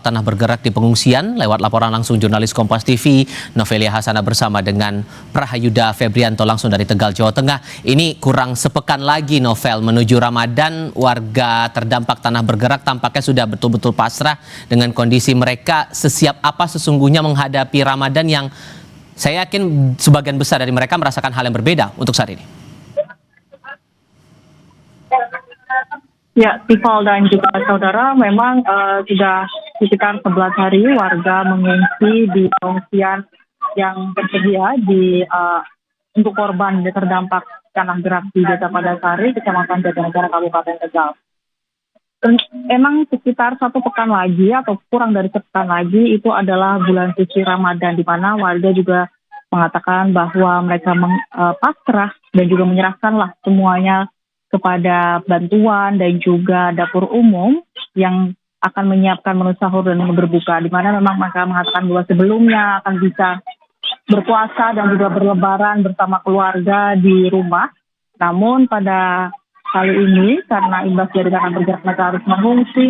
tanah bergerak di pengungsian. Lewat laporan langsung jurnalis Kompas TV, Novelia Hasanah bersama dengan Prayuda Febrianto langsung dari Tegal, Jawa Tengah. Ini kurang sepekan lagi, Novel, menuju Ramadan. Warga terdampak tanah bergerak tampaknya sudah betul-betul pasrah dengan kondisi mereka. Sesiap apa sesungguhnya menghadapi Ramadan yang saya yakin sebagian besar dari mereka merasakan hal yang berbeda untuk saat ini. Ya, Tifal dan juga saudara, memang sudah sekitar 11 hari warga mengungsi di pengungsian yang tersedia untuk korban terdampak tanah gerak di Desa Padasari, Kecamatan Jatinegara, Kabupaten Tegal. Emang sekitar 1 pekan lagi atau kurang dari sepekan lagi itu adalah bulan suci Ramadan, di mana warga juga mengatakan bahwa mereka pasrah dan juga menyerahkanlah semuanya kepada bantuan dan juga dapur umum yang akan menyiapkan menu sahur dan menu berbuka, di mana memang mereka mengatakan bahwa sebelumnya akan bisa berpuasa dan juga berlebaran bersama keluarga di rumah. Namun pada kali ini karena imbas dari tanah bergerak mereka harus mengungsi,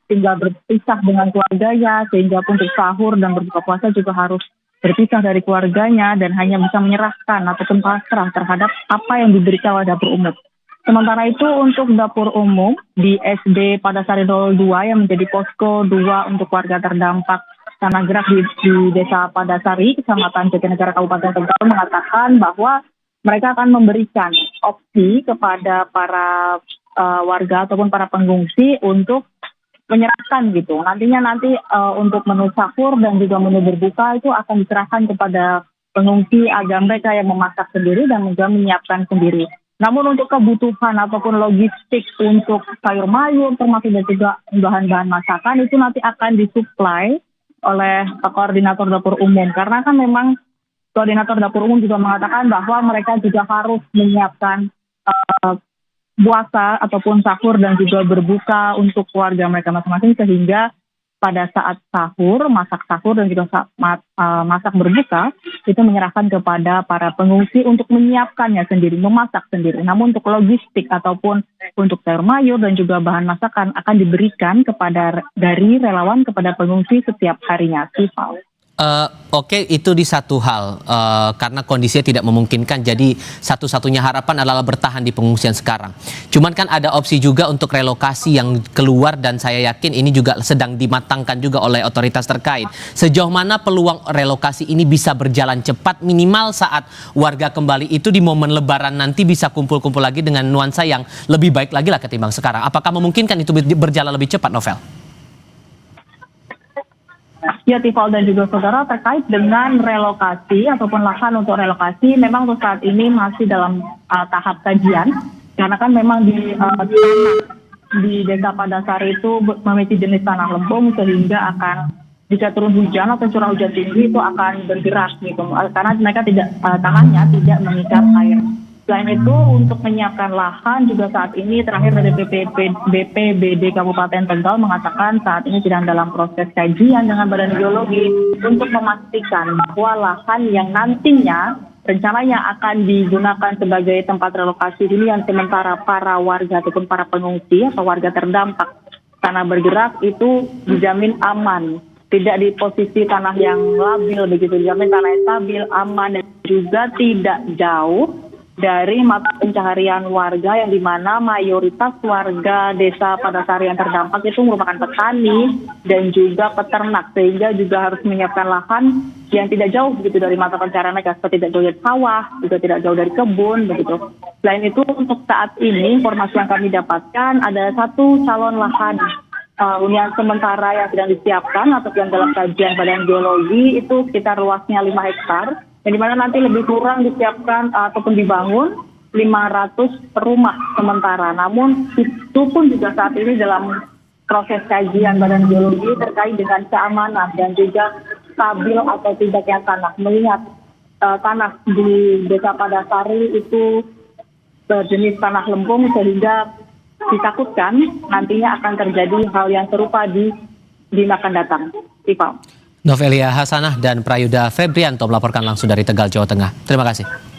tinggal berpisah dengan keluarganya, sehingga untuk sahur dan berbuka puasa juga harus berpisah dari keluarganya dan hanya bisa menyerahkan ataupun pasrah terhadap apa yang diberikan oleh dapur umum. Sementara itu untuk dapur umum di SD Padasari 02 yang menjadi posko 2 untuk warga terdampak tanah gerak di Desa Padasari, Kecamatan Jatinegara, Kabupaten Tegal, mengatakan bahwa mereka akan memberikan opsi kepada para warga ataupun para pengungsi untuk menyerahkan gitu. Nantinya untuk menu sahur dan juga menu berbuka itu akan diserahkan kepada pengungsi agar mereka yang memasak sendiri dan juga menyiapkan sendiri. Namun untuk kebutuhan ataupun logistik untuk sayur mayur termasuk dan juga bahan-bahan masakan itu nanti akan disuplai oleh koordinator dapur umum. Karena kan memang koordinator dapur umum juga mengatakan bahwa mereka juga harus menyiapkan puasa ataupun sahur dan juga berbuka untuk keluarga mereka masing-masing, sehingga pada saat sahur, masak sahur dan juga masak berbuka itu menyerahkan kepada para pengungsi untuk menyiapkannya sendiri, memasak sendiri. Namun untuk logistik ataupun untuk sayur mayur dan juga bahan masakan akan diberikan dari relawan kepada pengungsi setiap harinya. Oke, itu di satu hal, karena kondisinya tidak memungkinkan, jadi satu-satunya harapan adalah bertahan di pengungsian sekarang. Cuman kan ada opsi juga untuk relokasi yang keluar, dan saya yakin ini juga sedang dimatangkan juga oleh otoritas terkait. Sejauh mana peluang relokasi ini bisa berjalan cepat, minimal saat warga kembali itu di momen lebaran nanti bisa kumpul-kumpul lagi dengan nuansa yang lebih baik lagi lah ketimbang sekarang. Apakah memungkinkan itu berjalan lebih cepat, Novel? Ya, Tifal dan juga saudara, terkait dengan relokasi ataupun lahan untuk relokasi, memang untuk saat ini masih dalam tahap kajian, karena kan memang di Desa Padasari itu memiliki jenis tanah lempung, sehingga akan jika turun hujan atau curah hujan tinggi itu akan bergerak gitu, karena mereka tanahnya tidak mengikat air. Selain itu untuk menyiapkan lahan juga saat ini terakhir dari BPBD Kabupaten Tegal mengatakan saat ini sedang dalam proses kajian dengan Badan Geologi untuk memastikan bahwa lahan yang nantinya rencananya akan digunakan sebagai tempat relokasi ini yang sementara para warga ataupun para pengungsi atau warga terdampak tanah bergerak itu dijamin aman, tidak di posisi tanah yang labil begitu, dijamin tanah yang stabil, aman dan juga tidak jauh dari mata pencaharian warga, yang dimana mayoritas warga Desa Padasari yang terdampak itu merupakan petani dan juga peternak, sehingga juga harus menyiapkan lahan yang tidak jauh begitu dari mata pencaharian mereka, seperti tidak jauh dari sawah, juga tidak jauh dari kebun begitu. Selain itu untuk saat ini informasi yang kami dapatkan ada 1 calon lahan hunian sementara yang sedang disiapkan atau yang dalam kajian Badan Geologi itu sekitar luasnya 5 hektar. Yang dimana nanti lebih kurang disiapkan ataupun dibangun 500 rumah sementara. Namun itu pun juga saat ini dalam proses kajian Badan Geologi terkait dengan keamanan dan juga stabil atau tidaknya tanah. Melihat tanah di Desa Padasari itu berjenis tanah lempung, sehingga ditakutkan nantinya akan terjadi hal yang serupa di akan datang. Novelia Hasanah dan Prayuda Febrianto melaporkan langsung dari Tegal, Jawa Tengah. Terima kasih.